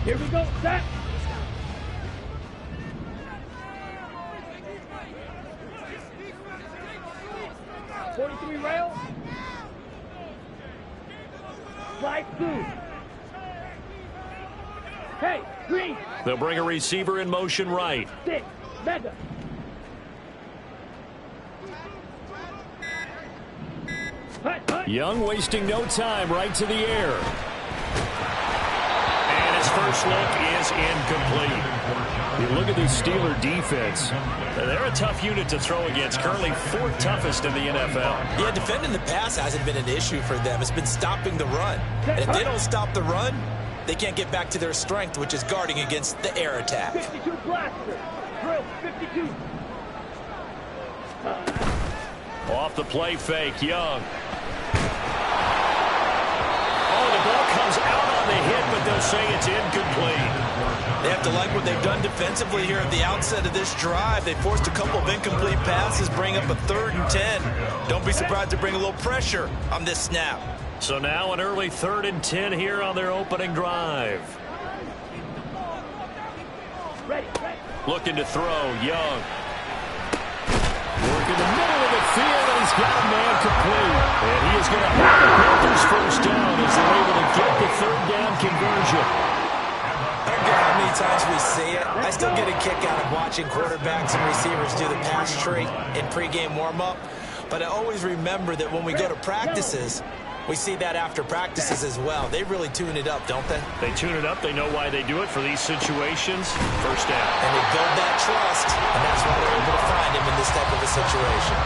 Here we go, set. '43 rail. Slide through. Hey, green. They'll bring a receiver in motion right. 6, mega. Young wasting no time, right to the air. And his first look is incomplete. You look at this Steeler defense. They're a tough unit to throw against. Currently 4th toughest in the NFL. Yeah, defending the pass hasn't been an issue for them. It's been stopping the run. And if they don't stop the run, they can't get back to their strength, which is guarding against the air attack. 52 blaster. Drill 52. Off the play fake, Young. Oh, the ball comes out on the hit, but they'll say it's incomplete. They have to like what they've done defensively here at the outset of this drive. They forced a couple of incomplete passes, bring up a 3rd and 10. Don't be surprised to bring a little pressure on this snap. So now an early 3rd and 10 here on their opening drive. Ready. Looking to throw, Young. Work in the middle of the field, and he's got a man complete. And he is going to have the Panthers first down as they're able to get the 3rd down conversion. I don't care how many times we see it. I still get a kick out of watching quarterbacks and receivers do the pass tree in pregame warm-up. But I always remember that when we go to practices, we see that after practices as well. They really tune it up, don't they? They tune it up. They know why they do it for these situations. First down. And they build that trust, and that's why they're able to find him in this type of a situation.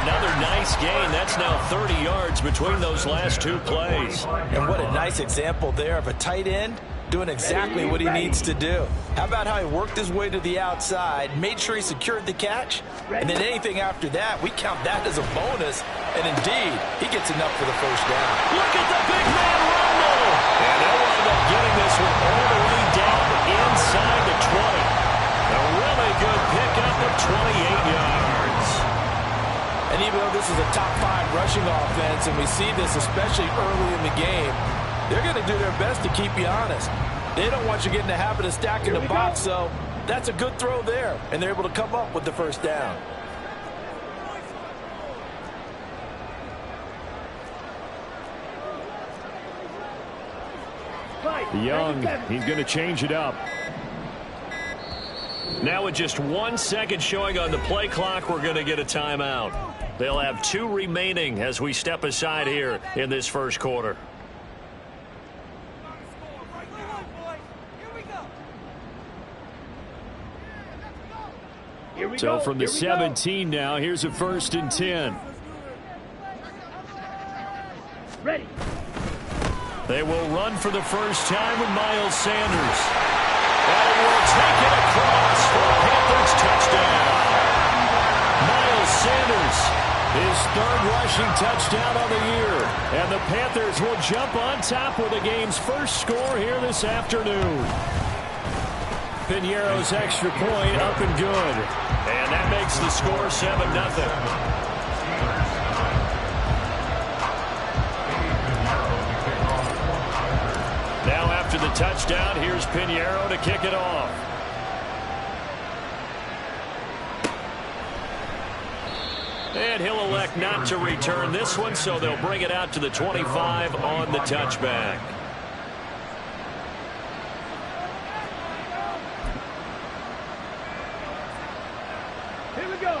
Another nice gain. That's now 30 yards between those last 2 plays. And what a nice example there of a tight end doing exactly what he needs to do. How about how he worked his way to the outside, made sure he secured the catch, and then anything after that, we count that as a bonus. And indeed, he gets enough for the first down. Look at the big man rumble! And they'll wind up getting this one all the way down inside the 20. A really good pickup of 28 yards. And even though this is a top 5 rushing offense, and we see this especially early in the game, they're going to do their best to keep you honest. They don't want you getting the habit of stacking the box, so that's a good throw there, and they're able to come up with the first down. Young, he's going to change it up. Now with just 1 second showing on the play clock, we're going to get a timeout. They'll have 2 remaining as we step aside here in this first quarter. So from the 17 now, here's a 1st and 10. Ready. They will run for the first time with Miles Sanders. And he will take it across for a Panthers touchdown. Miles Sanders, his 3rd rushing touchdown on the year. And the Panthers will jump on top with the game's first score here this afternoon. Piñeiro's extra point up and good. And that makes the score 7-0. Now after the touchdown, here's Piñeiro to kick it off. And he'll elect not to return this one, so they'll bring it out to the 25 on the touchback. Here we go.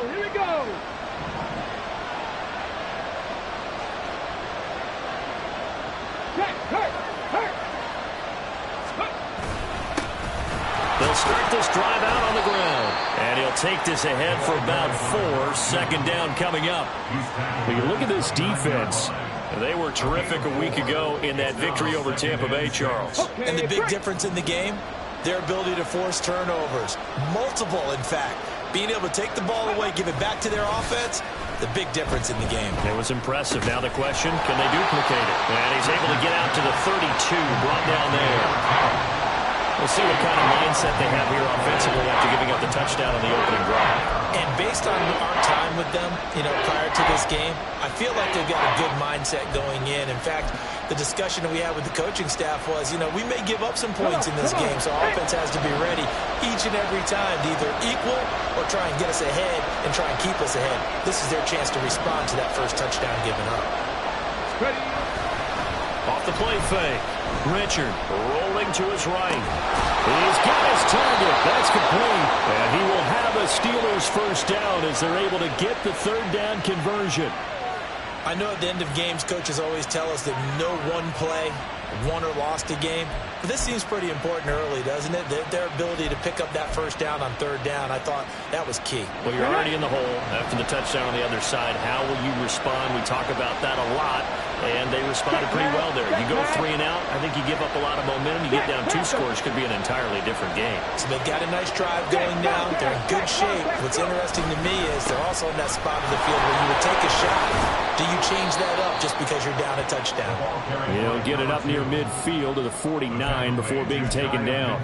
They'll start this drive out on the ground. And he'll take this ahead for about 4. Second down coming up. When you look at this defense, they were terrific a week ago in that victory over Tampa Bay, Charles. And the big difference in the game, their ability to force turnovers. Multiple, in fact. Being able to take the ball away, give it back to their offense, the big difference in the game. It was impressive. Now the question, can they duplicate it? And he's able to get out to the 32, brought down there. We'll see what kind of mindset they have here offensively after giving up the touchdown on the opening drive. And based on our time with them, prior to this game. I feel like they've got a good mindset going in. In fact, the discussion that we had with the coaching staff was, we may give up some points in this game, so our offense has to be ready each and every time to either equal or try and get us ahead and try and keep us ahead. This is their chance to respond to that first touchdown given up. Ready. Off the play fake. Richard rolling to his right. He's got his target. That's complete. And he will have a Steelers first down as they're able to get the third down conversion. I know at the end of games, coaches always tell us that no one play won or lost a game. But this seems pretty important early, doesn't it? Their ability to pick up that first down on third down, I thought that was key. Well, you're already in the hole after the touchdown on the other side. How will you respond? We talk about that a lot, and they responded pretty well there. You go 3 and out, I think you give up a lot of momentum. You get down 2 scores, could be an entirely different game. So they've got a nice drive going now. They're in good shape. What's interesting to me is they're also in that spot of the field where you would take a shot. Do you change that up just because you're down a touchdown? Get it up near midfield to the 49 before being taken down.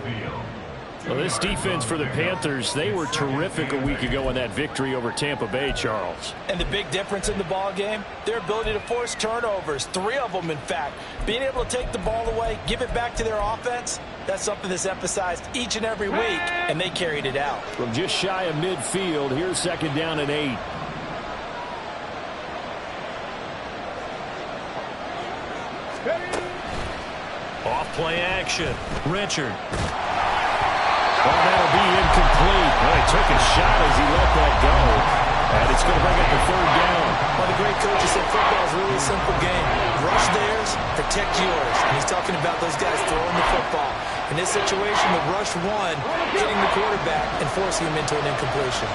Well, this defense for the Panthers, they were terrific a week ago in that victory over Tampa Bay, Charles. And the big difference in the ball game, their ability to force turnovers, 3 of them, in fact. Being able to take the ball away, give it back to their offense, that's something that's emphasized each and every week, and they carried it out. From just shy of midfield, here's 2nd down and 8. Off play action. Richard. Oh, that'll be incomplete. Well, he took a shot as he let that go. And it's going to bring up the 3rd down. Well, the great coach said football is really a simple game. Rush theirs, protect yours. And he's talking about those guys throwing the football. In this situation, the rush 1, hitting the quarterback and forcing him into an incompletion.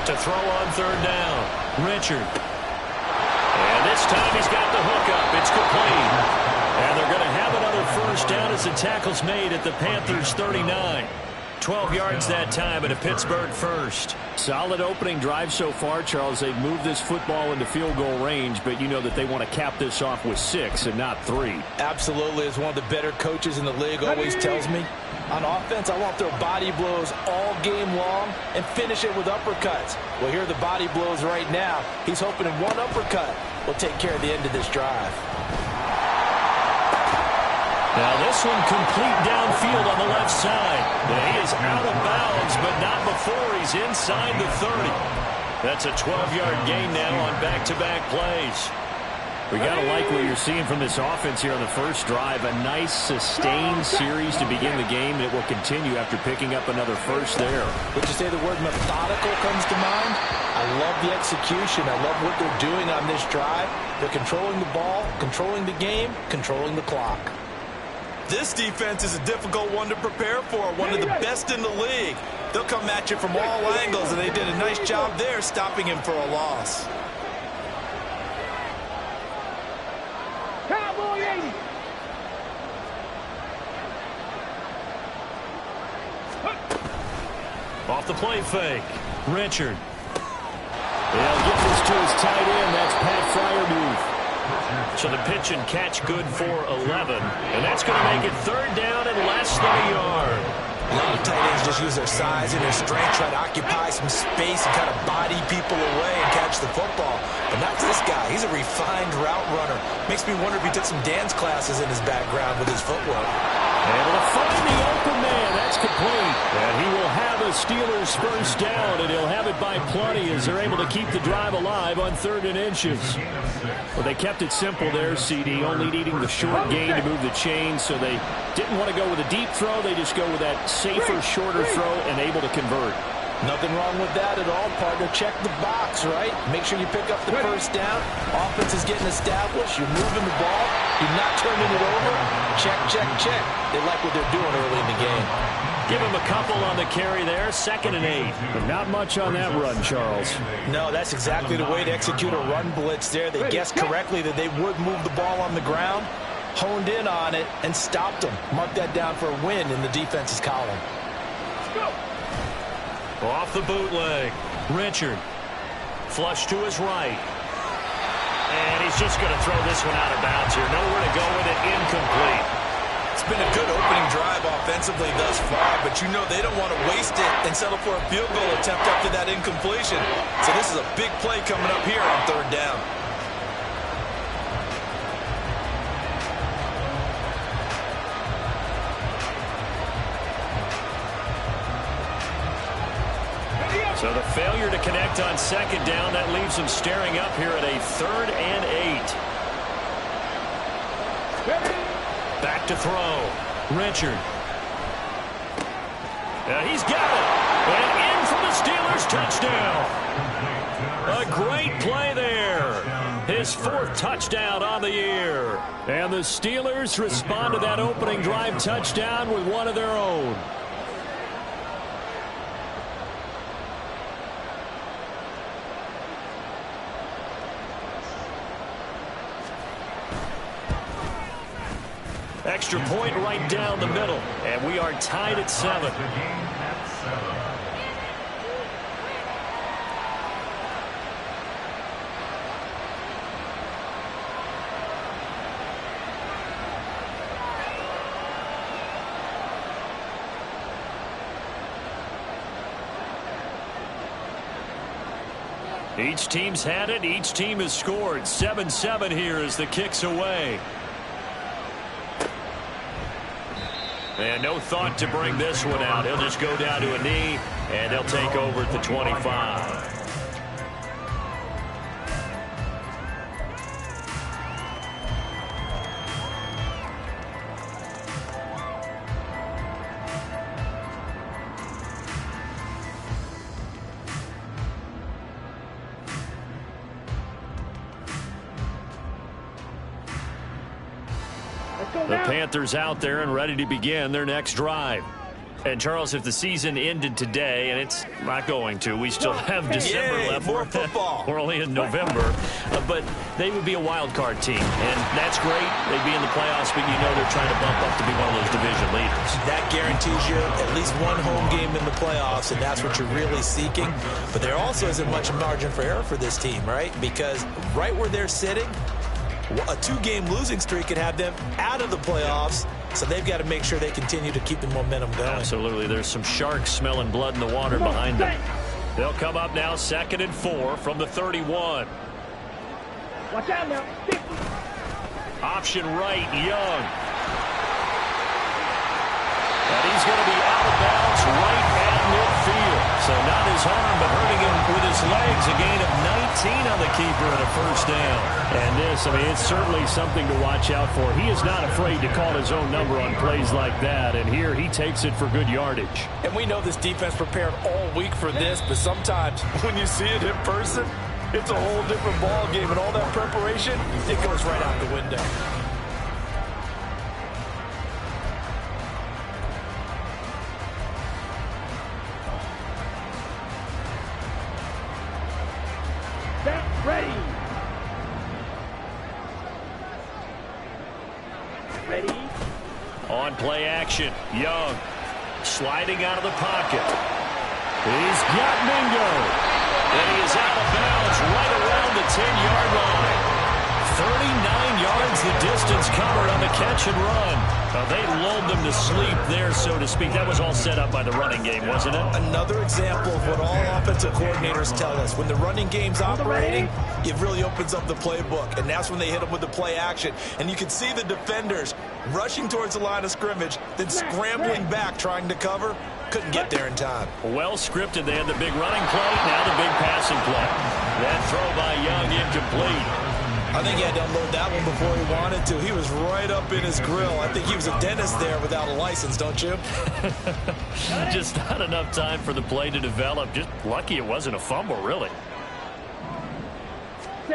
To throw on 3rd down. Richard. And this time he's got the hook up. It's complete. And they're going to have another first down as the tackle's made at the Panthers 39. 12 yards that time at a Pittsburgh first. Solid opening drive so far, Charles. They've moved this football into field goal range, but you know that they want to cap this off with 6 and not 3. Absolutely. As one of the better coaches in the league always tells me, on offense, I want their body blows all game long and finish it with uppercuts. Well, here are the body blows right now. He's hoping in one uppercut will take care of the end of this drive. Now this one complete downfield on the left side. He is out of bounds, but not before he's inside the 30. That's a 12-yard gain now on back-to-back plays. We got to like what you're seeing from this offense here on the first drive. A nice, sustained series to begin the game that will continue after picking up another first there. Would you say the word methodical comes to mind? I love the execution. I love what they're doing on this drive. They're controlling the ball, controlling the game, controlling the clock. This defense is a difficult one to prepare for, one of the best in the league. They'll come at you from all angles, and they did a nice job there stopping him for a loss. Cowboy 80. Off the play fake. Richard. They'll get this to his tight end. That's Pat Fryermuth. So the pitch and catch good for 11. And that's going to make it 3rd down and less than a yard. A lot of tight ends just use their size and their strength, try to occupy some space and kind of body people away and catch the football. But not this guy. He's a refined route runner. Makes me wonder if he took some dance classes in his background with his footwork. Able to find the open man. That's complete. And he will have a Steelers first down, and he'll have it by plenty as they're able to keep the drive alive on 3rd and inches. Well, they kept it simple there, CD, only needing the short gain to move the chains, so they didn't want to go with a deep throw. They just go with that safer, shorter throw and able to convert. Nothing wrong with that at all, partner. Check the box, right? Make sure you pick up the first down. Offense is getting established. You're moving the ball. You're not turning it over. Check, check, check. They like what they're doing early in the game. Give him a couple on the carry there. 2nd and 8. But not much on that run, Charles. No, that's exactly the way to execute a run blitz there. They guessed correctly that they would move the ball on the ground, honed in on it, and stopped them. Mark that down for a win in the defense's column. Let's go. Off the bootleg. Richard. Flush to his right. And he's just going to throw this one out of bounds here. Nowhere to go with it. Incomplete. It's been a good opening drive offensively thus far, but you know they don't want to waste it and settle for a field goal attempt after that incompletion. So this is a big play coming up here on third down. So the failure to connect on second down, that leaves him staring up here at a 3rd and 8. Back to throw. Richard. He's got it. And in for the Steelers touchdown. A great play there. His 4th touchdown on the year. And the Steelers respond to that opening drive touchdown with one of their own. Extra point right down the middle. And we are tied at 7. Each team's had it. Each team has scored. 7-7 here as the kick's away. And no thought to bring this one out. He'll just go down to a knee, and they'll take over at the 25. The Panthers out there and ready to begin their next drive. And, Charles, if the season ended today, and it's not going to, we still have December left. More football. We're only in November. But they would be a wild card team, and that's great. They'd be in the playoffs, but you know they're trying to bump up to be one of those division leaders. That guarantees you at least one home game in the playoffs, and that's what you're really seeking. But there also isn't much margin for error for this team, right? Because right where they're sitting, a 2-game losing streak could have them out of the playoffs, so they've got to make sure they continue to keep the momentum going. Absolutely. There's some sharks smelling blood in the water behind them. They'll come up now 2nd and 4 from the 31. Watch out now. Option right, Young. And he's going to be out of bounds right at midfield. So not his arm, but hurting him with his legs. A gain of 19 on the keeper and a 1st down. And this, I mean, it's certainly something to watch out for. He is not afraid to call his own number on plays like that. And here he takes it for good yardage. And we know this defense prepared all week for this, but sometimes when you see it in person, it's a whole different ball game. And all that preparation, it goes right out the window. Ready. Ready. On play action, Young sliding out of the pocket. He's got Mingo. And he is out of bounds right around the 10-yard line. 39 yards the distance covered on the catch and run. They lulled them to sleep there, so to speak. That was all set up by the running game, wasn't it? Another example of what all offensive coordinators tell us. When the running game's operating, it really opens up the playbook, and that's when they hit them with the play action. And you can see the defenders rushing towards the line of scrimmage, then scrambling back trying to cover. Couldn't get there in time. Well scripted. They had the big running play, now the big passing play. That throw by Young incomplete. I think he had to unload that one before he wanted to. He was right up in his grill. I think he was a dentist there without a license, don't you? Just not enough time for the play to develop. Just lucky it wasn't a fumble, really. 4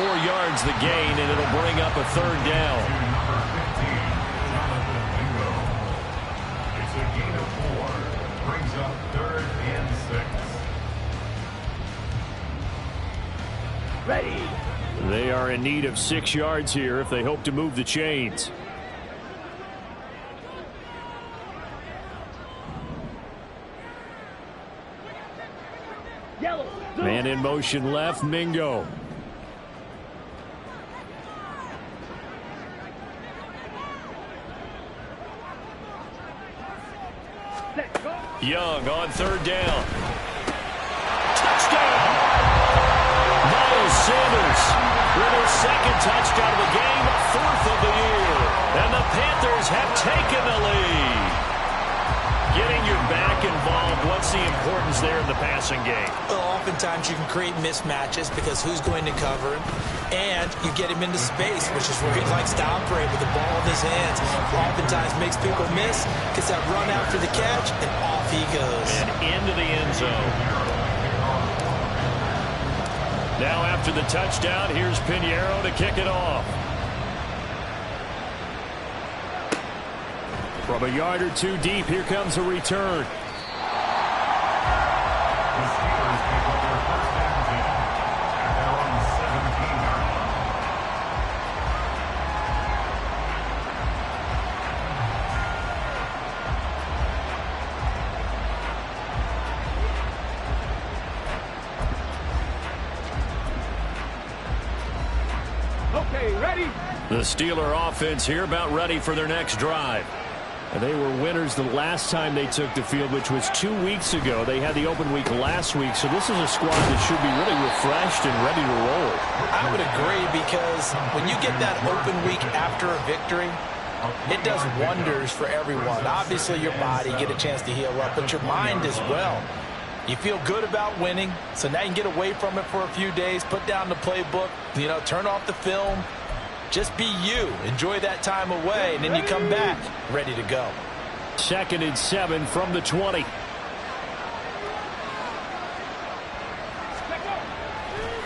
yards the gain, and it'll bring up a 3rd down. It's a gain of 4. Brings up 3rd and 6. Ready. They are in need of 6 yards here if they hope to move the chains. And in motion left, Mingo. Young on third down. Touchdown! Miles Sanders with his second touchdown of the game, a fourth of the year. And the Panthers have taken the lead. Getting your back involved, what's the importance there in the passing game? Well, oftentimes you can create mismatches because who's going to cover him, and you get him into space, which is where he likes to operate with the ball in his hands. Oftentimes makes people miss, gets that run after the catch, and off he goes. And into the end zone. Now after the touchdown, here's Pinheiro to kick it off. From a yard or two deep, here comes a return. The Steelers pick up their first down at their own 17-yard line. Okay, ready? The Steeler offense here about ready for their next drive. And they were winners the last time they took the field, which was 2 weeks ago. They had the open week last week, so this is a squad that should be really refreshed and ready to roll. I would agree, because when you get that open week after a victory, it does wonders for everyone. Obviously, your body, get a chance to heal up, but your mind as well. You feel good about winning, so now you can get away from it for a few days, put down the playbook, turn off the film. Just be you. Enjoy that time away, and then you come back ready to go. 2nd and 7 from the 20.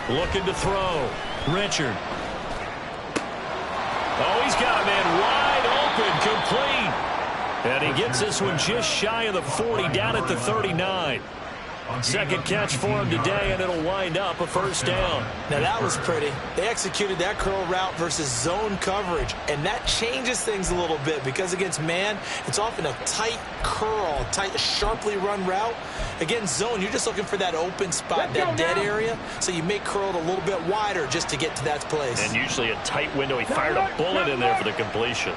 Looking to throw. Richard. Oh, he's got a man wide open, complete. And he gets this one just shy of the 40, down at the 39. Second catch for him today, and it'll wind up a first down. Now, that was pretty. They executed that curl route versus zone coverage, and that changes things a little bit because against man, it's often a tight curl, tight, sharply run route. Against zone, you're just looking for that open spot, that dead area, so you make curl a little bit wider just to get to that place. And usually a tight window. He fired a bullet in there for the completion.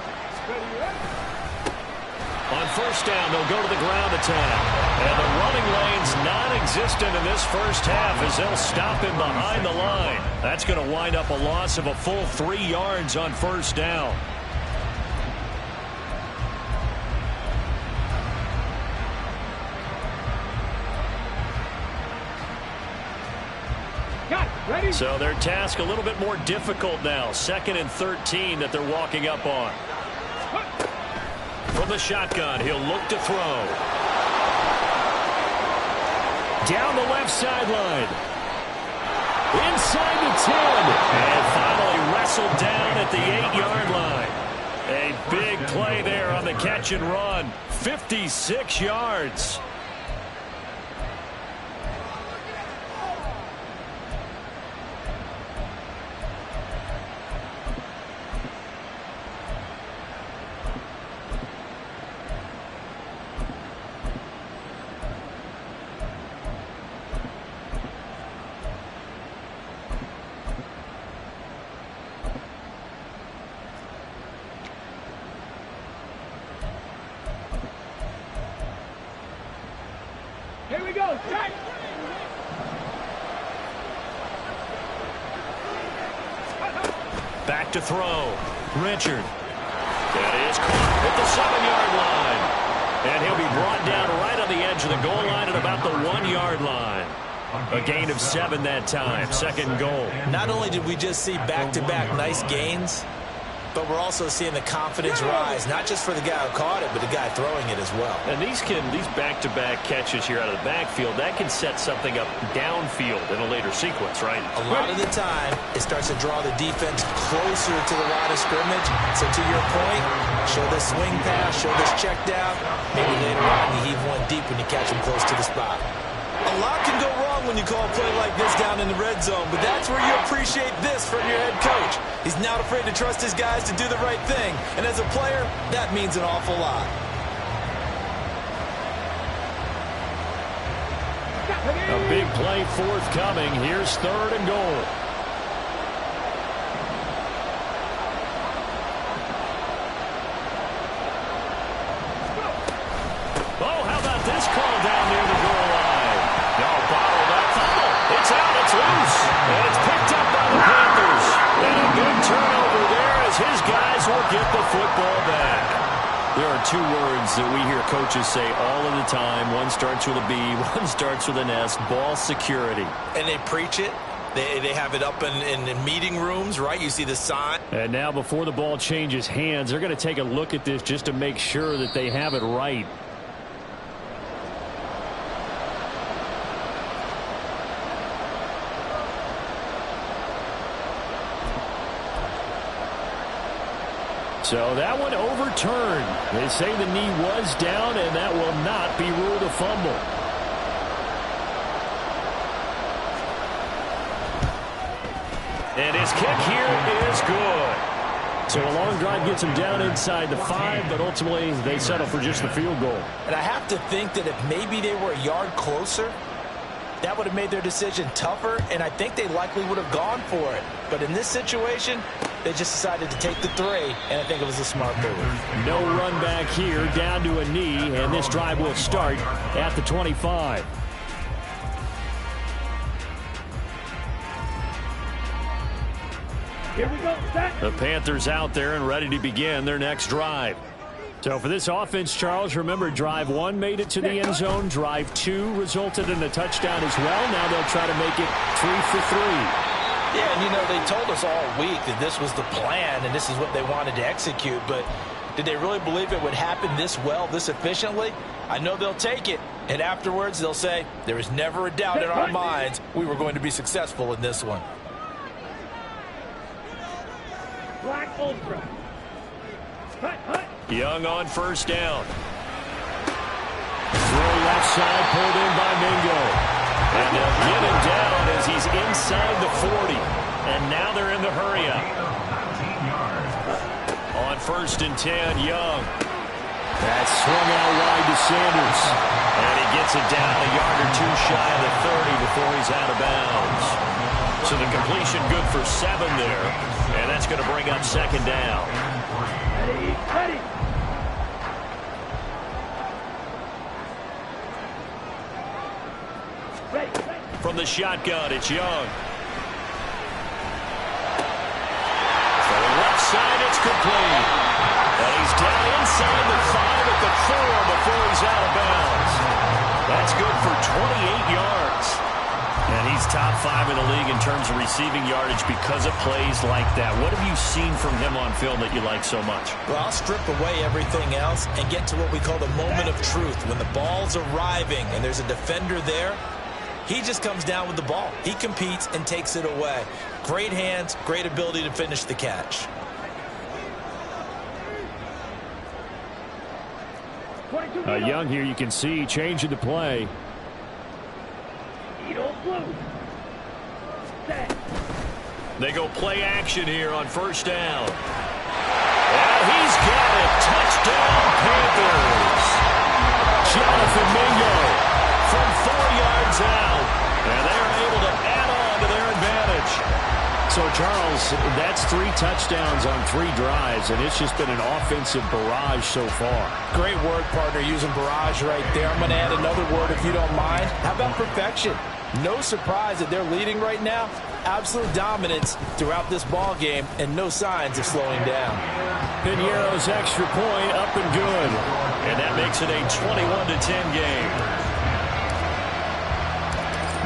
On first down, they'll go to the ground attack. And the running lane's non-existent in this first half as they'll stop him behind the line. That's going to wind up a loss of a full 3 yards on first down. Ready? So their task a little bit more difficult now. 2nd and 13 that they're walking up on. From the shotgun, he'll look to throw. Down the left sideline. Inside the 10. And finally wrestled down at the 8-yard line. A big play there on the catch and run. 56 yards. Here we go. Check. Back to throw. Richard. That is caught at the 7-yard line. And he'll be brought down right on the edge of the goal line at about the 1-yard line. A gain of 7 that time. 2nd goal. Not only did we just see back-to-back nice gains, but we're also seeing the confidence rise, not just for the guy who caught it, but the guy throwing it as well. And these back-to-back catches here out of the backfield, that can set something up downfield in a later sequence, right? A lot of the time, it starts to draw the defense closer to the line of scrimmage. So to your point, show this swing pass, show this check down. Maybe later on you heave one deep when you catch him close to the spot. A lot can go wrong when you call a play like this down in the red zone, but that's where you appreciate this from your head coach. He's not afraid to trust his guys to do the right thing, and as a player, that means an awful lot. big play forthcoming. Here's 3rd and goal. Oh, how about this call down near the goal line? No, bottled up. Oh, it's out. It's loose. And it's picked up by the Panthers. And a good turnover there as his guys will get the football back. There are 2 words that we hear coaches say all of the time. One starts with a B, one starts with an S. Ball security. And they preach it. They have it up in meeting rooms, right? You see the sign. And now before the ball changes hands, they're going to take a look at this just to make sure that they have it right. So that one overturned. They say the knee was down, and that will not be ruled a fumble. And his kick here is good. So a long drive gets him down inside the 5, but ultimately they settle for just the field goal. And I have to think that if maybe they were a yard closer, that would have made their decision tougher, and I think they likely would have gone for it. But in this situation, they just decided to take the 3, and I think it was a smart move. No run back here, down to a knee, and this drive will start at the 25. Here we go. Set. The Panthers out there and ready to begin their next drive. So for this offense, Charles, remember drive 1 made it to the end zone. Drive 2 resulted in a touchdown as well. Now they'll try to make it 3 for 3. Yeah, and you know, they told us all week that this was the plan and this is what they wanted to execute, but did they really believe it would happen this well, this efficiently? I know they'll take it, and afterwards they'll say, there was never a doubt in our minds we were going to be successful in this one. Black Ultra. Hut, hut. Young on 1st down. Throw left side, pulled in by Mingo. And they'll get him down as he's inside the 40. And now they're in the hurry-up. On 1st and 10, Young. That's swung out wide to Sanders. And he gets it down a yard or 2 shy of the 30 before he's out of bounds. So the completion good for 7 there. And that's going to bring up 2nd down. Ready, ready. From the shotgun, it's Young. From the left side, it's complete. And he's down inside the 5 at the 4 before he's out of bounds. That's good for 28 yards. And he's top 5 in the league in terms of receiving yardage because of plays like that. What have you seen from him on film that you like so much? Well, I'll strip away everything else and get to what we call the moment of truth. When the ball's arriving and there's a defender there, he just comes down with the ball. He competes and takes it away. Great hands, great ability to finish the catch. Young here, you can see, changing the play. Eagle blue. Set. They go play action here on 1st down. And he's got it. Touchdown, Panthers. Jonathan Mingo from 4 yards out. And they're able to add on to their advantage. So, Charles, that's 3 touchdowns on 3 drives, and it's just been an offensive barrage so far. Great word, partner, using barrage right there. I'm going to add another word if you don't mind. How about perfection? No surprise that they're leading right now. Absolute dominance throughout this ball game and no signs of slowing down. Piñeiro's extra point up and good. And that makes it a 21-10 game.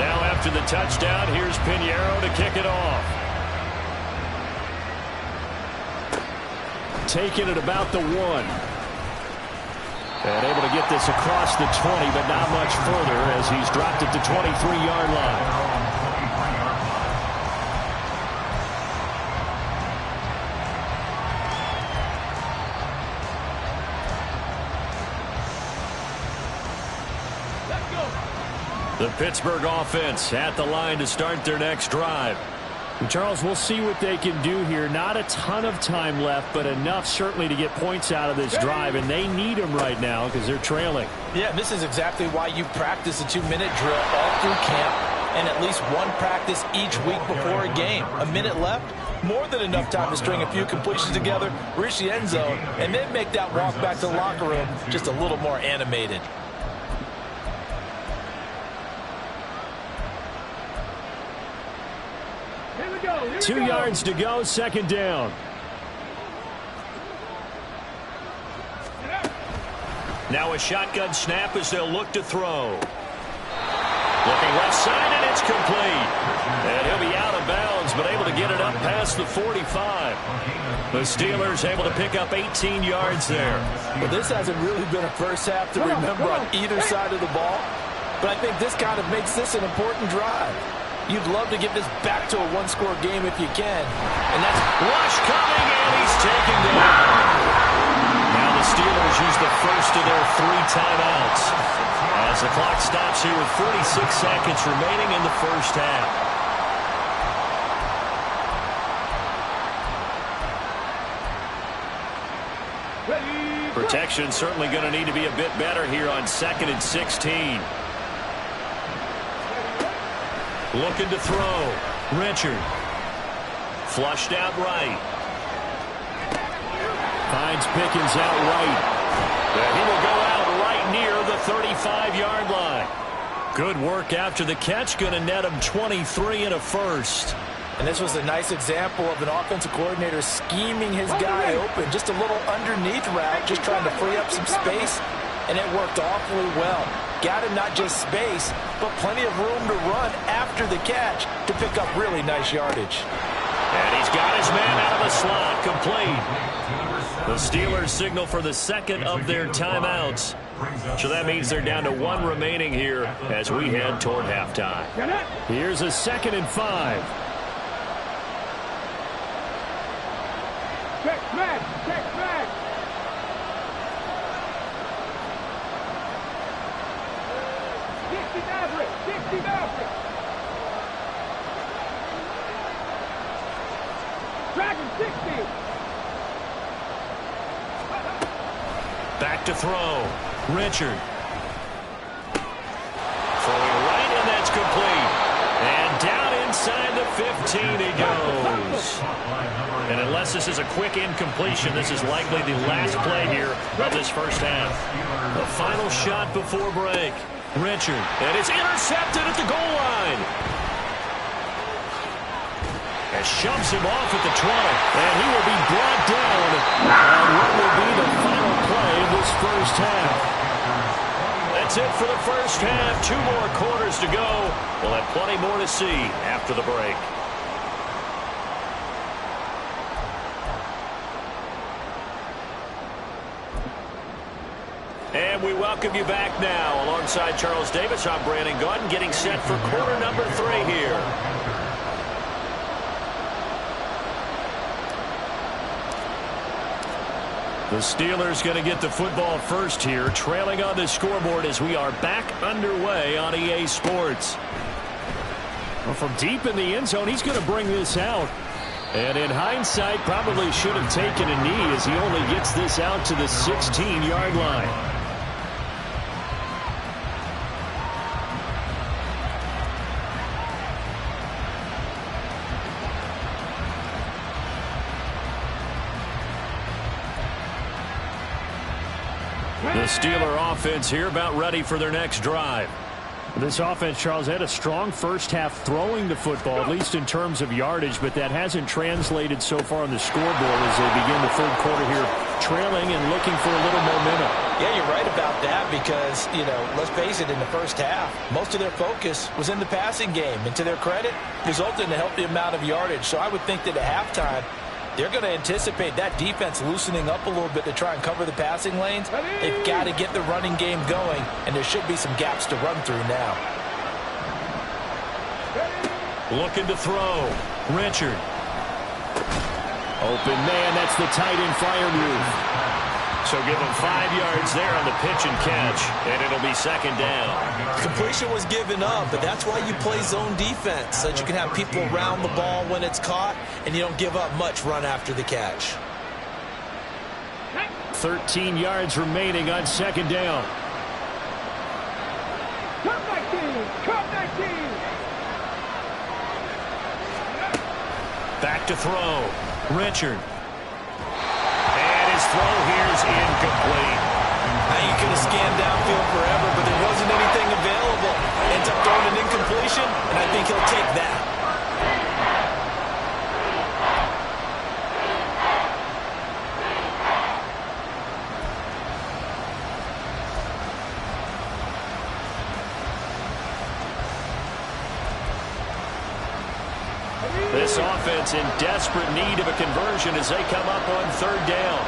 Now after the touchdown, here's Piñeiro to kick it off. Taking it about the 1. And able to get this across the 20, but not much further as he's dropped it to 23-yard line. The Pittsburgh offense at the line to start their next drive. And Charles, we'll see what they can do here. Not a ton of time left, but enough certainly to get points out of this drive, and they need them right now because they're trailing. Yeah, this is exactly why you practice a 2-minute drill all through camp and at least one practice each week before a game. A minute left, more than enough time to string a few completions together, reach the end zone, and then make that walk back to the locker room just a little more animated. Here we go. Here we 2 go. yards to go, second down. Now a shotgun snap as they'll look to throw. Looking left side, and it's complete. And he'll be out of bounds, but able to get it up past the 45. The Steelers able to pick up 18 yards there. Well, this hasn't really been a first half to remember on either side of the ball, but I think this kind of makes this an important drive. You'd love to get this back to a one-score game if you can. And that's Rush coming, and he's taken down. Now the Steelers use the first of their 3 timeouts as the clock stops here with 46 seconds remaining in the first half. Protection certainly going to need to be a bit better here on 2nd and 16. Looking to throw. Richard. Flushed out right. Finds Pickens out right. And he will go out right near the 35-yard line. Good work after the catch. Going to net him 23 and a first. And this was a nice example of an offensive coordinator scheming his guy open. Just a little underneath route, just trying to free up some space. And it worked awfully well. Got him not just space, but plenty of room to run after the catch to pick up really nice yardage. And he's got his man out of the slot, complete. The Steelers signal for the second of their timeouts. So that means they're down to 1 remaining here as we head toward halftime. Here's a 2nd and 5. Check back. Check back. Dragon 60. Back to throw. Richard. Throwing right, and that's complete. And down inside the 15 he goes. And unless this is a quick incompletion, this is likely the last play here of this first half. The final shot before break. Richard. And it's intercepted at the goal line. And shoves him off at the 20. And he will be brought down on what will be the final play of this first half. That's it for the first half. 2 more quarters to go. We'll have plenty more to see after the break. And we welcome you back now. Alongside Charles Davis, I'm Brandon Gaudin, getting set for quarter number 3 here. The Steelers going to get the football first here, trailing on the scoreboard as we are back underway on EA Sports. Well, from deep in the end zone, he's going to bring this out. And in hindsight, probably should have taken a knee as he only gets this out to the 16-yard line. The Steeler offense here about ready for their next drive. This offense, Charles, had a strong first half throwing the football, at least in terms of yardage, but that hasn't translated so far on the scoreboard as they begin the third quarter here, trailing and looking for a little momentum. Yeah, you're right about that because, let's face it, in the first half, most of their focus was in the passing game. And to their credit, resulted in a healthy amount of yardage. So I would think that at halftime, they're going to anticipate that defense loosening up a little bit to try and cover the passing lanes. They've got to get the running game going, and there should be some gaps to run through now. Looking to throw. Richard. Open man, that's the tight end flyer move. So give him 5 yards there on the pitch and catch, and it'll be second down. Completion was given up, but that's why you play zone defense, so that you can have people around the ball when it's caught, and you don't give up much run after the catch. 13 yards remaining on second down. Come back team! Come back team! Back to throw. Richard. And his throw here is incomplete. Now you could have scanned downfield forever, but there wasn't anything available. Ends up throwing an incompletion, and I think he'll take that. This offense in desperate need of a conversion as they come up on third down.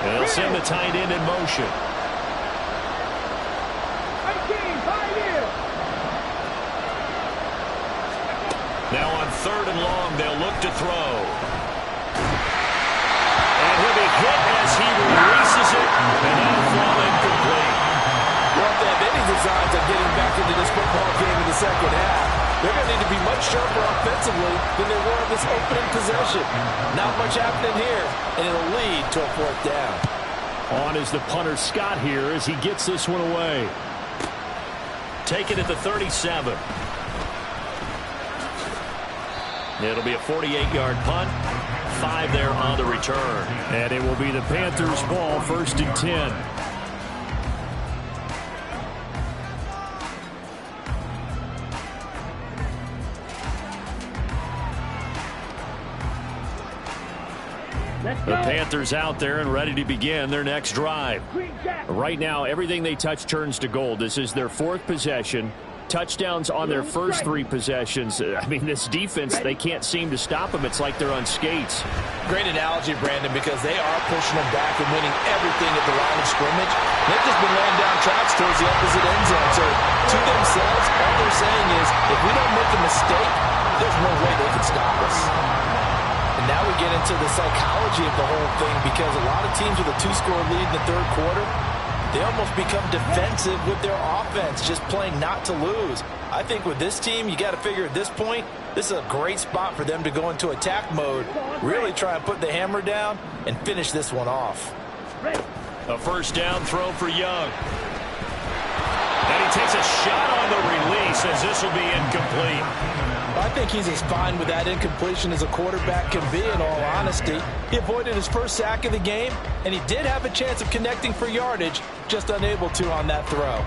And they'll send the tight end in motion. Now on third and long, they'll look to throw. And he'll be hit as he releases it, and that'll fall incomplete. Well, if they have any designs of getting back into this football game in the second half, they're going to need to be much sharper offensively than they were in this opening possession. Not much happening here, and it'll lead to a fourth down. On is the punter Scott here as he gets this one away. Taken at the 37. It'll be a 48-yard punt. 5 there on the return. And it will be the Panthers' ball, 1st and 10. The Panthers out there and ready to begin their next drive. Right now, everything they touch turns to gold. This is their 4th possession. Touchdowns on their first 3 possessions. I mean, this defense, they can't seem to stop them. It's like they're on skates. Great analogy, Brandon, because they are pushing them back and winning everything at the line of scrimmage. They've just been laying down traps towards the opposite end zone. So, to themselves, all they're saying is, if we don't make a mistake, there's no way they can stop us. And now we get into the psychology of the whole thing, because a lot of teams with a 2-score lead in the third quarter, they almost become defensive with their offense, just playing not to lose. I think with this team, you got to figure at this point, this is a great spot for them to go into attack mode, really try and put the hammer down and finish this one off. A first down throw for Young. And he takes a shot on the release as this will be incomplete. I think he's as fine with that incompletion as a quarterback can be, in all honesty. He avoided his first sack of the game, and he did have a chance of connecting for yardage, just unable to on that throw.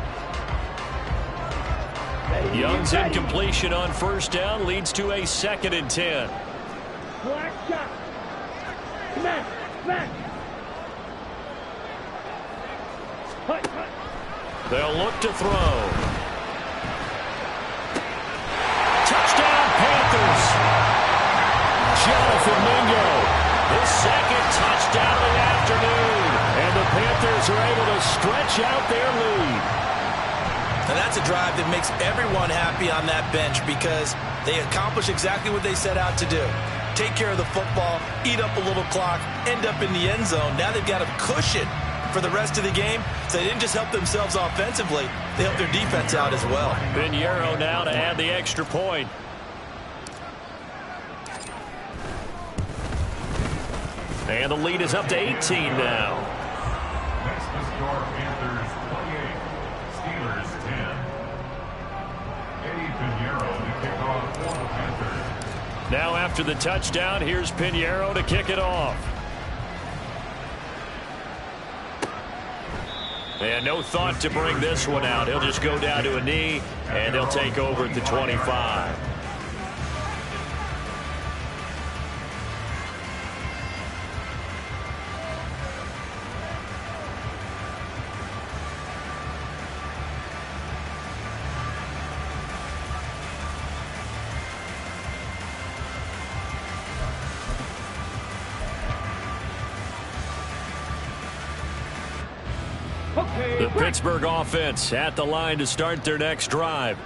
Young's incompletion on first down leads to a 2nd and 10. Black shot. Smash. Smash. They'll look to throw. Touchdown, Panthers. Jonathan Mingo, his 2nd touchdown of the afternoon. And the Panthers are able to stretch out their lead. And that's a drive that makes everyone happy on that bench, because they accomplish exactly what they set out to do. Take care of the football, eat up a little clock, end up in the end zone. Now they've got a cushion for the rest of the game, so they didn't just help themselves offensively, they helped their defense out as well. Pinheiro now to add the extra point. And the lead is up to 18 now. Next to score, Panthers 28, Steelers 10. Eddie Pinheiro to kick off for the Panthers. Now after the touchdown, here's Pinheiro to kick it off. And no thought to bring this one out. He'll just go down to a knee, and they'll take over at the 25. The Pittsburgh offense at the line to start their next drive.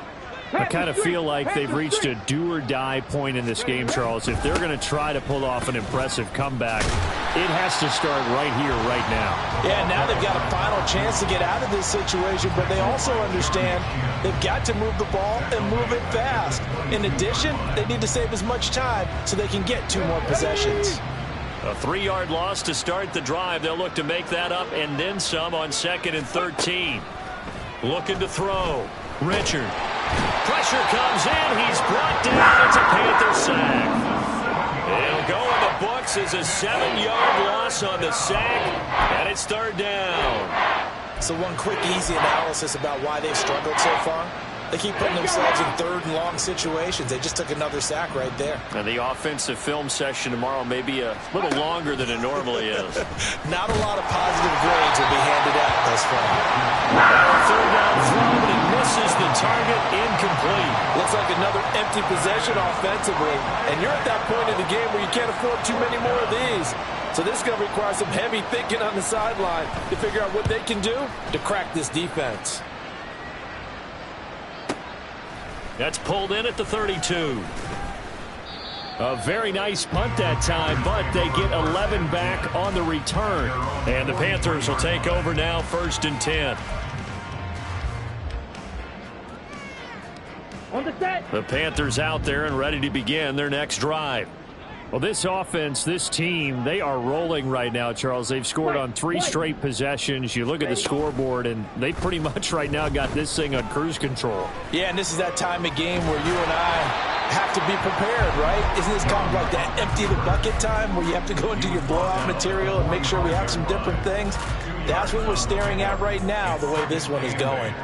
I kind of feel like they've reached a do-or-die point in this game, Charles. If they're going to try to pull off an impressive comeback, it has to start right here, right now. Yeah, now they've got a final chance to get out of this situation, but they also understand they've got to move the ball and move it fast. In addition, they need to save as much time so they can get 2 more possessions. A 3-yard loss to start the drive. They'll look to make that up and then some on 2nd and 13. Looking to throw. Richard. Pressure comes in. He's brought down. It's a Panther sack. It'll go in the books as a 7-yard loss on the sack, and it's 3rd down. So one quick, easy analysis about why they've struggled so far. They keep putting themselves in 3rd and long situations. They just took another sack right there. And the offensive film session tomorrow may be a little longer than it normally is. Not a lot of positive grades will be handed out thus far. Now a 3rd down throw, but he misses the target, incomplete. Looks like another empty possession offensively. And you're at that point in the game where you can't afford too many more of these. So this is going to require some heavy thinking on the sideline to figure out what they can do to crack this defense. That's pulled in at the 32. A very nice punt that time, but they get 11 back on the return. And the Panthers will take over now, 1st and 10. On the set. The Panthers out there and ready to begin their next drive. Well, this offense, this team, they are rolling right now, Charles. They've scored on 3 straight possessions. You look at the scoreboard, and they pretty much right now got this thing on cruise control. Yeah, and this is that time of game where you and I have to be prepared, right? Isn't this kind of like that empty the bucket time where you have to go into your blowout material and make sure we have some different things? That's what we're staring at right now, the way this one is going.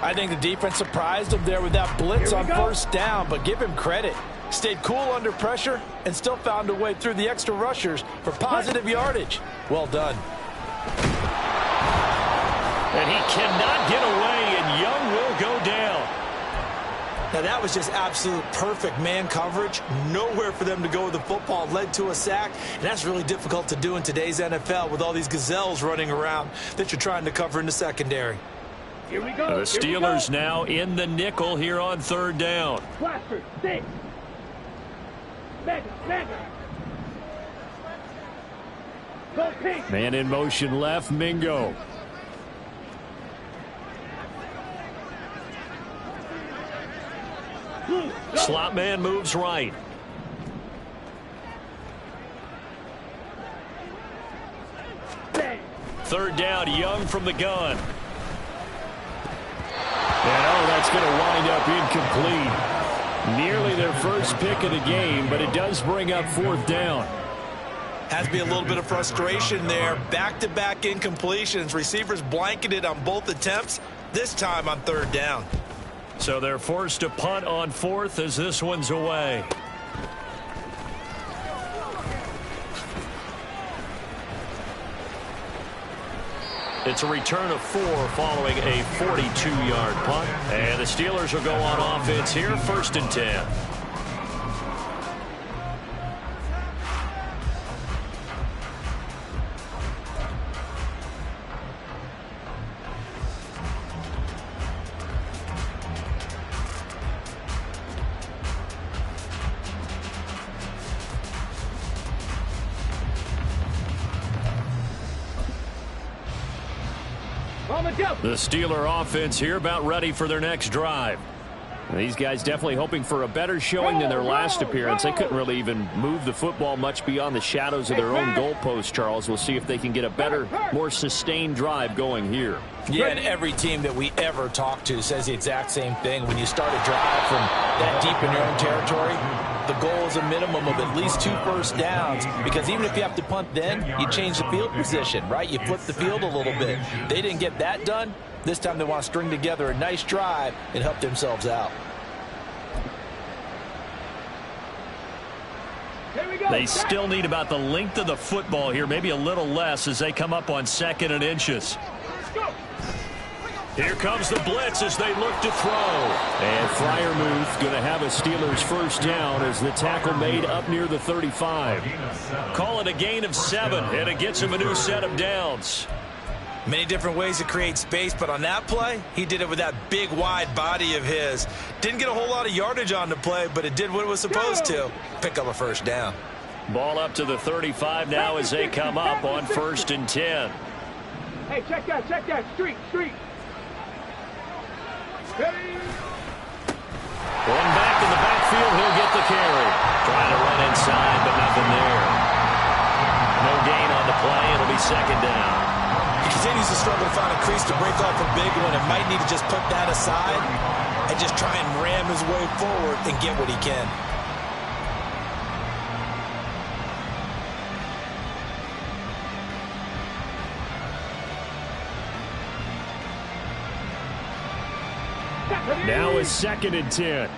I think the defense surprised him there with that blitz on 1st down, but give him credit. Stayed cool under pressure and still found a way through the extra rushers for positive yardage. Well done. And he cannot get away, and Young will go down. Now that was just absolute perfect man coverage. Nowhere for them to go with the football. Led to a sack, and that's really difficult to do in today's NFL with all these gazelles running around that you're trying to cover in the secondary. Here we go. The Steelers now in the nickel here on 3rd down. Blaster, 6. Mega. Go pink. Man in motion left, Mingo. Blue. Go. Slot man moves right. Bang. 3rd down, Young from the gun. And that's going to wind up incomplete. Nearly their first pick of the game, but it does bring up 4th down. Has to be a little bit of frustration there. Back-to-back incompletions. Receivers blanketed on both attempts, this time on 3rd down. So they're forced to punt on 4th as this one's away. It's a return of 4 following a 42-yard punt. And the Steelers will go on offense here, 1st and 10. The Steeler offense here about ready for their next drive. These guys definitely hoping for a better showing than their last appearance. They couldn't really even move the football much beyond the shadows of their own goalpost, Charles. We'll see if they can get a better, more sustained drive going here. Yeah, and every team that we ever talk to says the exact same thing. When you start a drive from that deep in your own territory, the goal is a minimum of at least 2 first downs, because even if you have to punt then, you change the field position, right? You flip the field a little bit. They didn't get that done. This time they want to string together a nice drive and help themselves out. They still need about the length of the football here, maybe a little less as they come up on 2nd and inches. Here comes the blitz as they look to throw. And Freiermuth going to have a Steelers first down as the tackle made up near the 35. Call it a gain of 7, and it gets him a new set of downs. Many different ways to create space, but on that play, he did it with that big, wide body of his. Didn't get a whole lot of yardage on the play, but it did what it was supposed to. Pick up a first down. Ball up to the 35 now as they come up on 1st and 10. Hey, check that, street. Ready? One back in the backfield, he'll get the carry. Trying to run inside, but nothing there. No gain on the play, it'll be 2nd down. He continues to struggle to find a crease to break off a big one and might need to just put that aside and just try and ram his way forward and get what he can. Now it's 2nd and 10.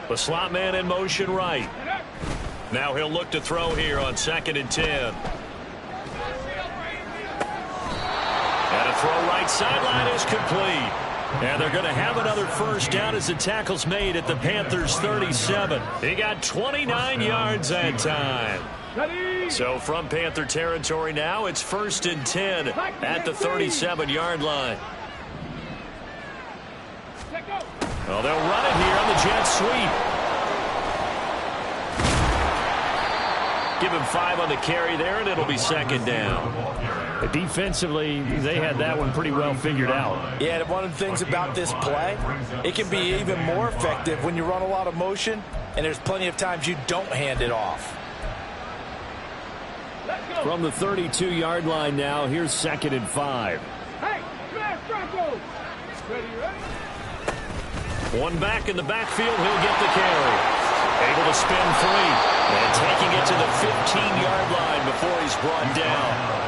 The slot man in motion right. Now he'll look to throw here on 2nd and 10. And a throw right sideline is complete. And they're going to have another first down as the tackle's made at the Panthers' 37. He got 29 yards that time. So from Panther territory now, it's 1st and 10 at the 37-yard line. Well, they'll run it here on the jet sweep. Give him 5 on the carry there, and it'll be 2nd down. Defensively, they had that one pretty well figured out. Yeah, and one of the things about this play, it can be even more effective when you run a lot of motion, and there's plenty of times you don't hand it off. From the 32-yard line now, here's 2nd and 5. Hey, smash Broncos! Ready? One back in the backfield, he'll get the carry. Able to spin free. And taking it to the 15-yard line before he's brought down.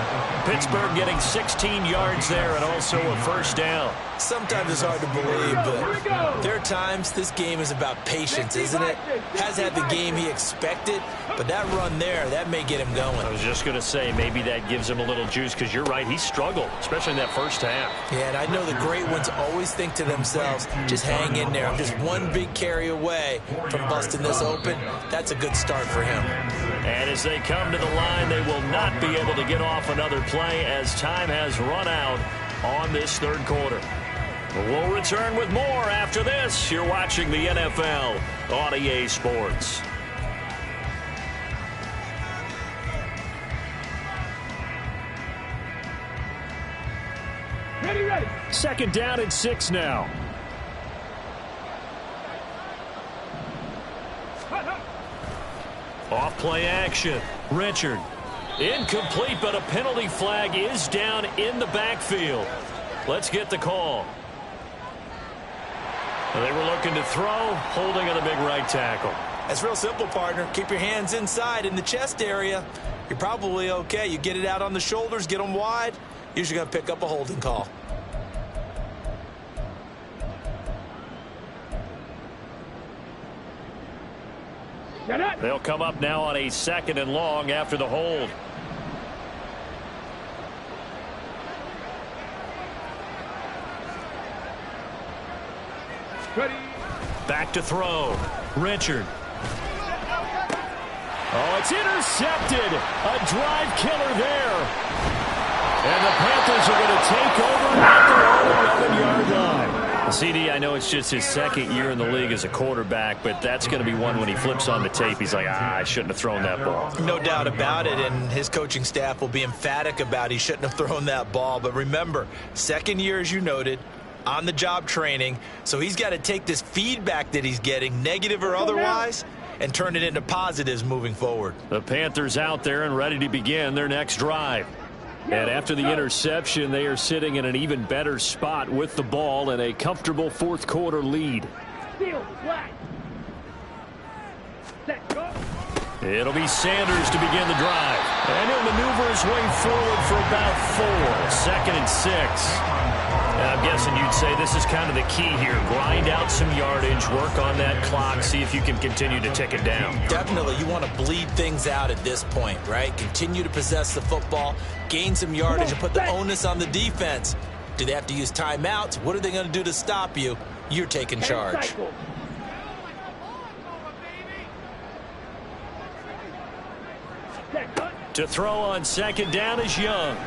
Pittsburgh getting 16 yards there and also a first down. Sometimes it's hard to believe, but there are times this game is about patience, isn't it? Has had the game he expected, but that run there, that may get him going. I was just going to say, maybe that gives him a little juice, because you're right, he struggled, especially in that first half. Yeah, and I know the great ones always think to themselves, just hang in there. I'm just one big carry away from busting this open. That's a good start for him. And as they come to the line, they will not be able to get off another play as time has run out on this 3rd quarter. We'll return with more after this. You're watching the NFL on EA Sports. Ready. 2nd down and 6 now. Off play action. Richard. Incomplete, but a penalty flag is down in the backfield. Let's get the call. They were looking to throw, holding on the big right tackle. That's real simple, partner. Keep your hands inside in the chest area. You're probably okay. You get it out on the shoulders, get them wide. Usually going to pick up a holding call. They'll come up now on a 2nd and long after the hold. Ready. Back to throw. Richard. Oh, it's intercepted. A drive killer there. And the Panthers are going to take over at their own 11-yard line. CD, I know it's just his 2nd year in the league as a quarterback, but that's going to be one when he flips on the tape, he's like, I shouldn't have thrown that ball. No doubt about it, and his coaching staff will be emphatic about he shouldn't have thrown that ball. But remember, 2nd year, as you noted, on-the-job training, so he's got to take this feedback that he's getting, negative or otherwise, and turn it into positives moving forward. The Panthers out there and ready to begin their next drive. And after the interception, they are sitting in an even better spot with the ball and a comfortable 4th quarter lead. Steal, flat. Set, go. It'll be Sanders to begin the drive. And he'll maneuver his way forward for about 4. 2nd and 6. And I'm guessing you'd say this is kind of the key here. Grind out some yardage, work on that clock, see if you can continue to tick it down. Definitely. You want to bleed things out at this point, right? Continue to possess the football, gain some yardage, and put the onus on the defense. Do they have to use timeouts? What are they going to do to stop you? You're taking charge. To throw on second down is Young.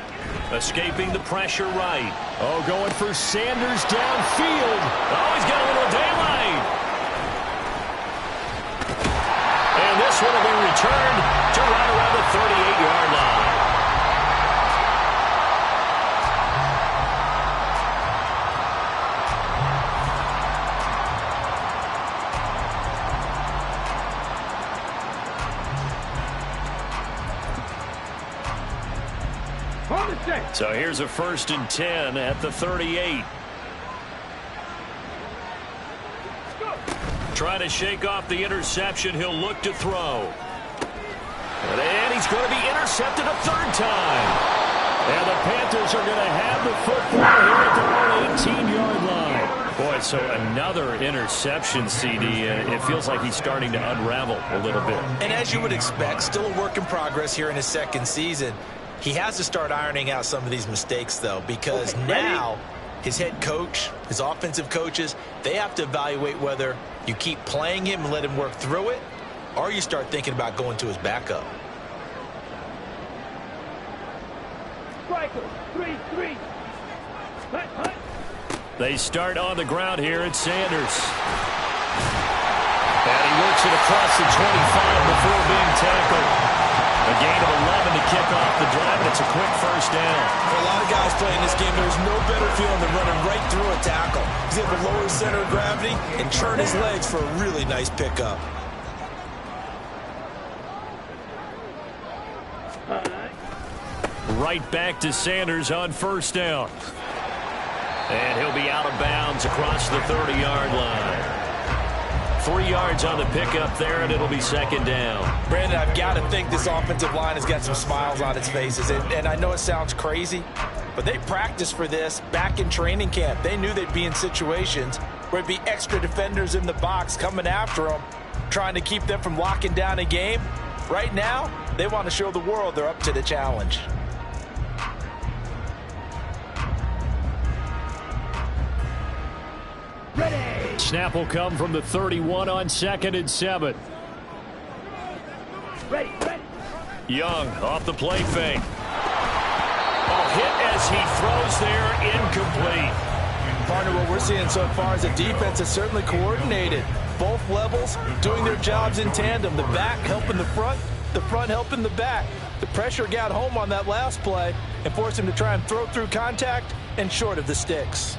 Escaping the pressure right. Oh, going for Sanders downfield. Oh, he's got a little daylight. And this one will be returned to right around the 38-yard line. So here's a 1st and 10 at the 38. Trying to shake off the interception. He'll look to throw. And he's going to be intercepted a 3rd time. And the Panthers are going to have the football here at their own 18-yard line. Boy, so another interception, CD. It feels like he's starting to unravel a little bit. And as you would expect, still a work in progress here in his 2nd season. He has to start ironing out some of these mistakes, though, because now his head coach, his offensive coaches, they have to evaluate whether you keep playing him and let him work through it, or you start thinking about going to his backup. Striker, 3-3. They start on the ground here at Sanders. And he works it across the 25 before being tackled. A gain of 11 to kick off the drive, and it's a quick 1st down. For a lot of guys playing this game, there's no better feeling than running right through a tackle. He's able to lower his center of gravity and turn his legs for a really nice pickup. Right back to Sanders on 1st down. And he'll be out of bounds across the 30-yard line. 3 yards on the pickup there, and it'll be 2nd down. Brandon, I've got to think this offensive line has got some smiles on its faces. And I know it sounds crazy, but they practiced for this back in training camp. They knew they'd be in situations where it'd be extra defenders in the box coming after them, trying to keep them from locking down a game. Right now, they want to show the world they're up to the challenge. Ready. Snap will come from the 31 on 2nd and 7. Ready. Young off the play fake. Oh, hit as he throws there, incomplete. Partner, what we're seeing so far is the defense is certainly coordinated. Both levels doing their jobs in tandem. The back helping the front helping the back. The pressure got home on that last play and forced him to try and throw through contact and short of the sticks.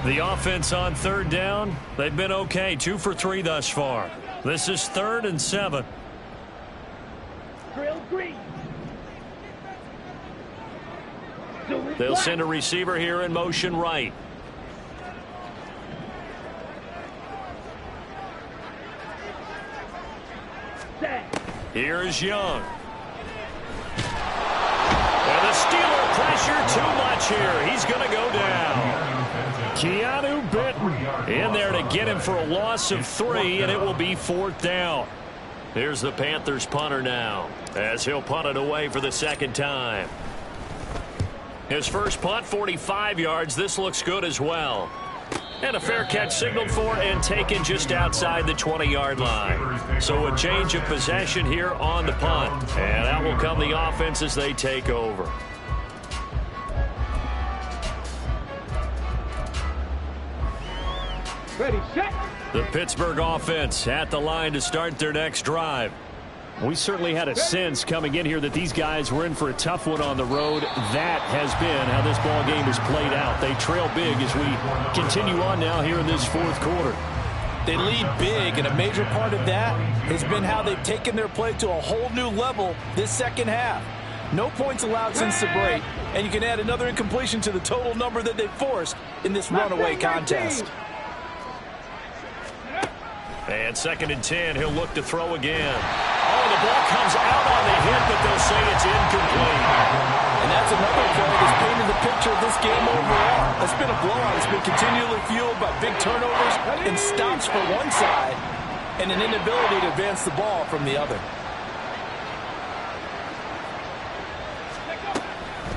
The offense on 3rd down, they've been okay. 2 for 3 thus far. This is 3rd and 7. Drill 3. They'll send a receiver here in motion right. Here's Young. And the Steeler pressure too much here. He's going to go down. Keanu Benton in there to get him for a loss of 3, and it will be 4th down. Here's the Panthers punter now, as he'll punt it away for the 2nd time. His first punt, 45 yards. This looks good as well. And a fair catch signaled for and taken just outside the 20-yard line. So a change of possession here on the punt. And out will come the offense as they take over. Ready, set. The Pittsburgh offense at the line to start their next drive. We certainly had a sense coming in here that these guys were in for a tough one on the road. That has been how this ball game has played out. They trail big as we continue on now here in this 4th quarter. They lead big, and a major part of that has been how they've taken their play to a whole new level this 2nd half. No points allowed since the break, and you can add another incompletion to the total number that they forced in this runaway contest. And 2nd and 10, he'll look to throw again. Oh, the ball comes out on the hit, but they'll say it's incomplete. And that's another play that's painted the picture of this game overall. It's been a blowout. It's been continually fueled by big turnovers and stops for one side and an inability to advance the ball from the other.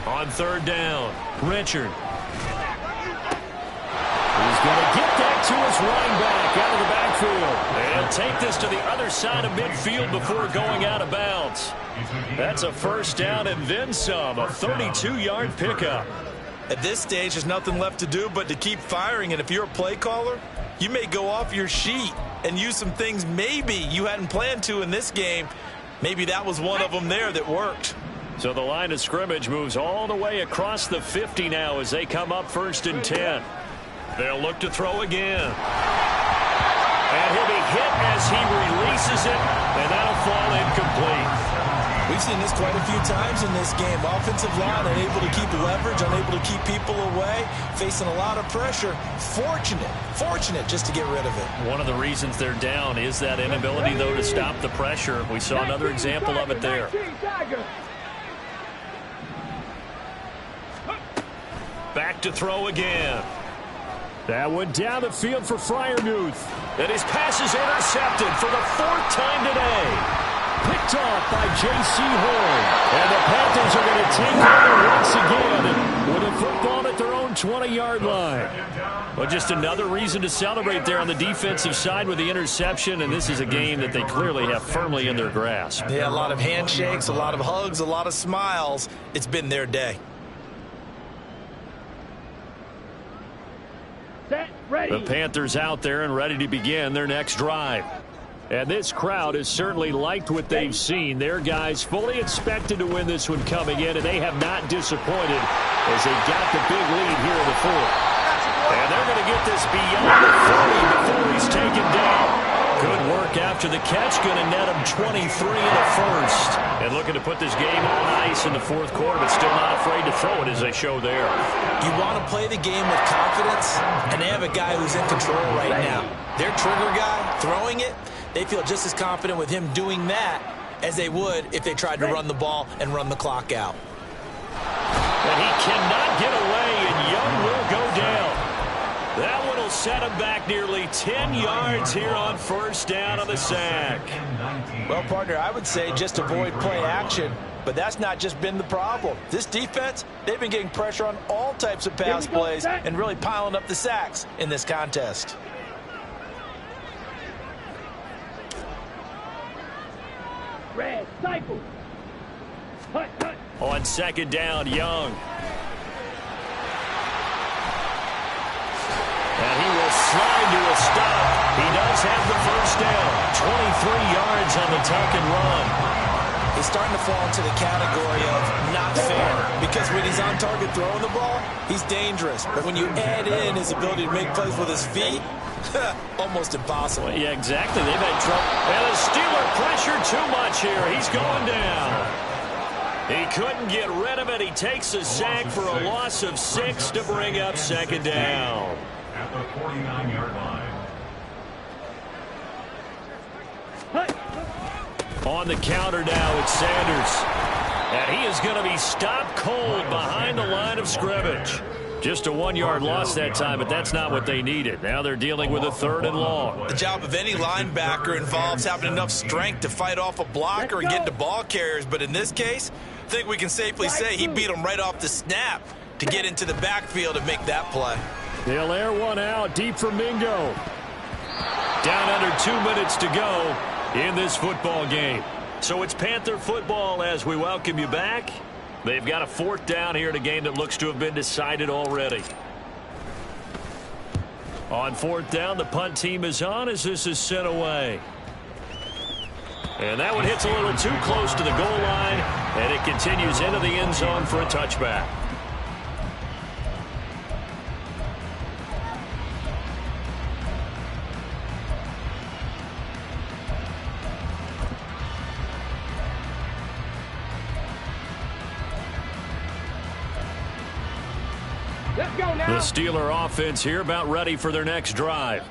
On third down, Richard. He's going to get that to his running back out of the backfield. And he'll take this to the other side of midfield before going out of bounds. That's a first down and then some, a 32-yard pickup. At this stage, there's nothing left to do but to keep firing. And if you're a play caller, you may go off your sheet and use some things maybe you hadn't planned to in this game. Maybe that was one of them there that worked. So the line of scrimmage moves all the way across the 50 now as they come up 1st and 10. They'll look to throw again. And he'll be hit as he releases it, and that'll fall incomplete. We've seen this quite a few times in this game. Offensive line unable to keep leverage, unable to keep people away, facing a lot of pressure. Fortunate just to get rid of it. One of the reasons they're down is that inability, though, to stop the pressure. We saw another example of it there. Back to throw again. That one down the field for Freiermuth. And his pass is intercepted for the 4th time today. Picked off by J.C. Horn. And the Panthers are going to take over once again with a football at their own 20-yard line. Well, just another reason to celebrate there on the defensive side with the interception, and this is a game that they clearly have firmly in their grasp. Yeah, a lot of handshakes, a lot of hugs, a lot of smiles. It's been their day. Set, ready. The Panthers out there and ready to begin their next drive. And this crowd has certainly liked what they've seen. Their guys fully expected to win this one coming in, and they have not disappointed as they got the big lead here in the 4th. And they're going to get this beyond the 40 before he's taken down. Good work after the catch, going to net him 23 in the 1st. And looking to put this game on ice in the 4th quarter, but still not afraid to throw it as they show there. You want to play the game with confidence, and they have a guy who's in control right now. Their trigger guy, throwing it, they feel just as confident with him doing that as they would if they tried to run the ball and run the clock out. And he cannot get away, and Young will go down. That one will set him back nearly 10 yards here on 1st down on the sack. Well, partner, I would say just avoid play action, but that's not just been the problem. This defense, they've been getting pressure on all types of pass plays and really piling up the sacks in this contest. Red, cycle. Hut, hut. On 2nd down, Young. And he will slide to a stop. He does have the 1st down. 23 yards on the tuck and run. He's starting to fall into the category of not fair, because when he's on target throwing the ball, he's dangerous. But when you add in his ability to make plays with his feet, almost impossible. Well, yeah, exactly. They've had trouble. And the Steeler pressure too much here. He's going down. He couldn't get rid of it. He takes a sack for a loss of 6 to bring up 2nd down. At the 49-yard line. On the counter now, it's Sanders. And he is going to be stopped cold behind the line of scrimmage. Just a 1-yard loss that time, but that's not what they needed. Now they're dealing with a 3rd and long. The job of any linebacker involves having enough strength to fight off a blocker and get to ball carriers. But in this case, I think we can safely say he beat him right off the snap to get into the backfield and make that play. They'll air one out deep for Mingo. Down under 2 minutes to go in this football game. So it's Panther football as we welcome you back. They've got a 4th down here in a game that looks to have been decided already. On 4th down, the punt team is on as this is sent away. And that one hits a little too close to the goal line, and it continues into the end zone for a touchback. The Steeler offense here about ready for their next drive.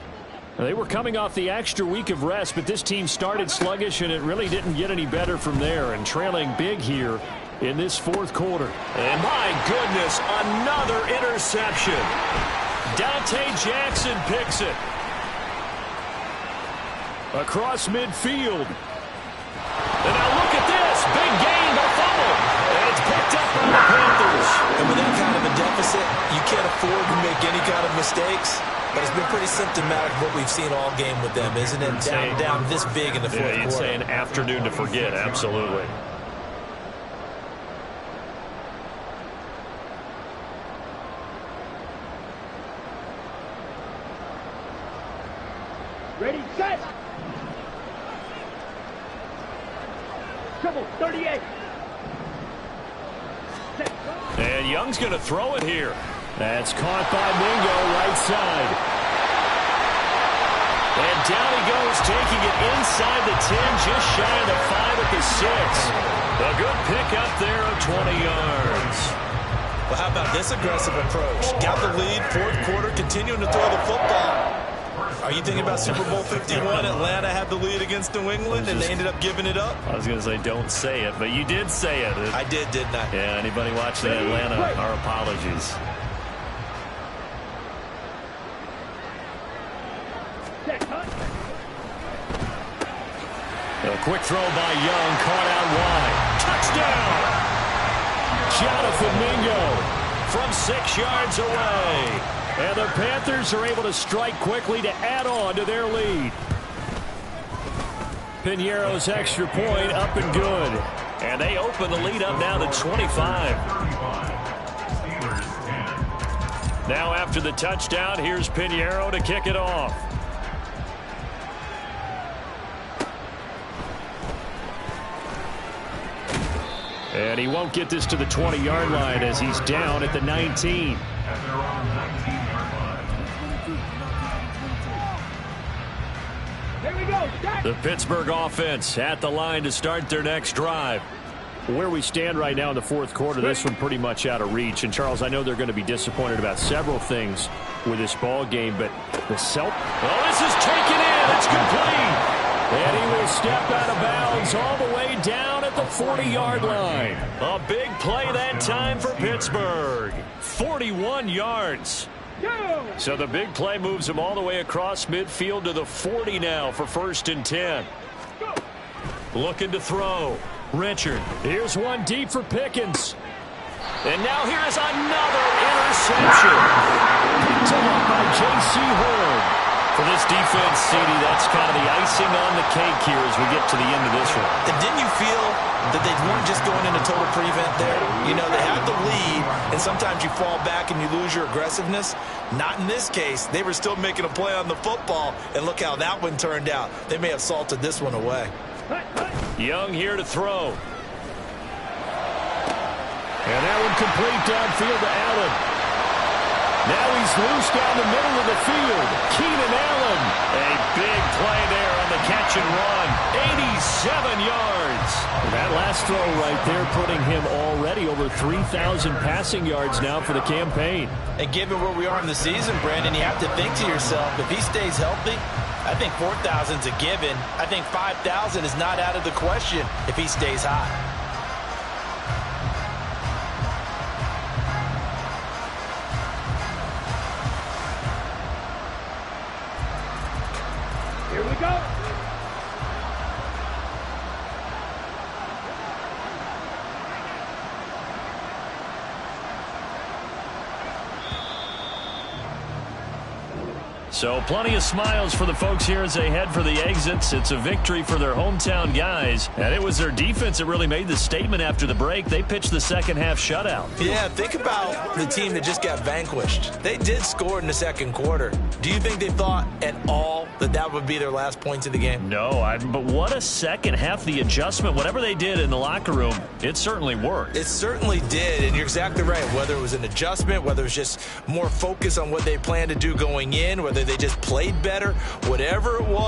They were coming off the extra week of rest, but this team started sluggish, and it really didn't get any better from there, and trailing big here in this 4th quarter. And my goodness, another interception. Dante Jackson picks it. Across midfield. And now look at this. Big gain, but fumble. And it's picked up by the Panthers. opposite. You can't afford to make any kind of mistakes. But it's been pretty symptomatic of what we've seen all game with them, isn't it? Down this big in the fourth quarter. You'd say an afternoon to forget, absolutely. Ready, set. Triple 38. Set. And Young's going to throw it here. That's caught by Mingo, right side. And down he goes, taking it inside the 10, just shy of the 5 at the 6. A good pickup there of 20 yards. Well, how about this aggressive approach? Got the lead, fourth quarter, continuing to throw the football. Are you thinking about Super Bowl 51? Atlanta had the lead against New England, and they ended up giving it up? I was going to say don't say it, but you did say it. I did, didn't I? Yeah, anybody watching Atlanta, our apologies. A quick throw by Young, caught out wide. Touchdown! Jonathan Mingo from 6 yards away. And the Panthers are able to strike quickly to add on to their lead. Piñeiro's extra point up and good. And they open the lead up now to 25. Now after the touchdown, here's Piñeiro to kick it off. And he won't get this to the 20-yard line as he's down at the 19. Here we go. Start. The Pittsburgh offense at the line to start their next drive. Where we stand right now in the fourth quarter, this one pretty much out of reach. And, Charles, I know they're going to be disappointed about several things with this ball game, but the Oh, this is taken in. It's complete. And he will step out of bounds all the way down at the 40-yard line. A big play that time for Pittsburgh. 41 yards. So the big play moves him all the way across midfield to the 40 now for 1st and 10. Looking to throw. Richard. Here's one deep for Pickens. And now here's another interception. Picked off by J.C. Horn. For this defense, CD, that's kind of the icing on the cake here as we get to the end of this one. And didn't you feel that they weren't just going into total prevent there? You know, they had the lead, and sometimes you fall back and you lose your aggressiveness. Not in this case. They were still making a play on the football, and look how that one turned out. They may have salted this one away. Young here to throw. And that one complete downfield to Allen. Now he's loose down the middle of the field. Keenan Allen. A big play there on the catch and run. 87 yards. That last throw right there putting him already over 3,000 passing yards now for the campaign. And given where we are in the season, Brandon, you have to think to yourself, if he stays healthy, I think 4,000's a given. I think 5,000 is not out of the question if he stays hot. Here we go. So plenty of smiles for the folks here as they head for the exits. It's a victory for their hometown guys. And it was their defense that really made the statement after the break. They pitched the second half shutout. Yeah, think about the team that just got vanquished. They did score in the second quarter. Do you think they thought at all that that would be their last points of the game? No, but what a second half. The adjustment, whatever they did in the locker room, it certainly worked. It certainly did, and you're exactly right. Whether it was an adjustment, whether it was just more focus on what they planned to do going in, whether they just played better, whatever it was.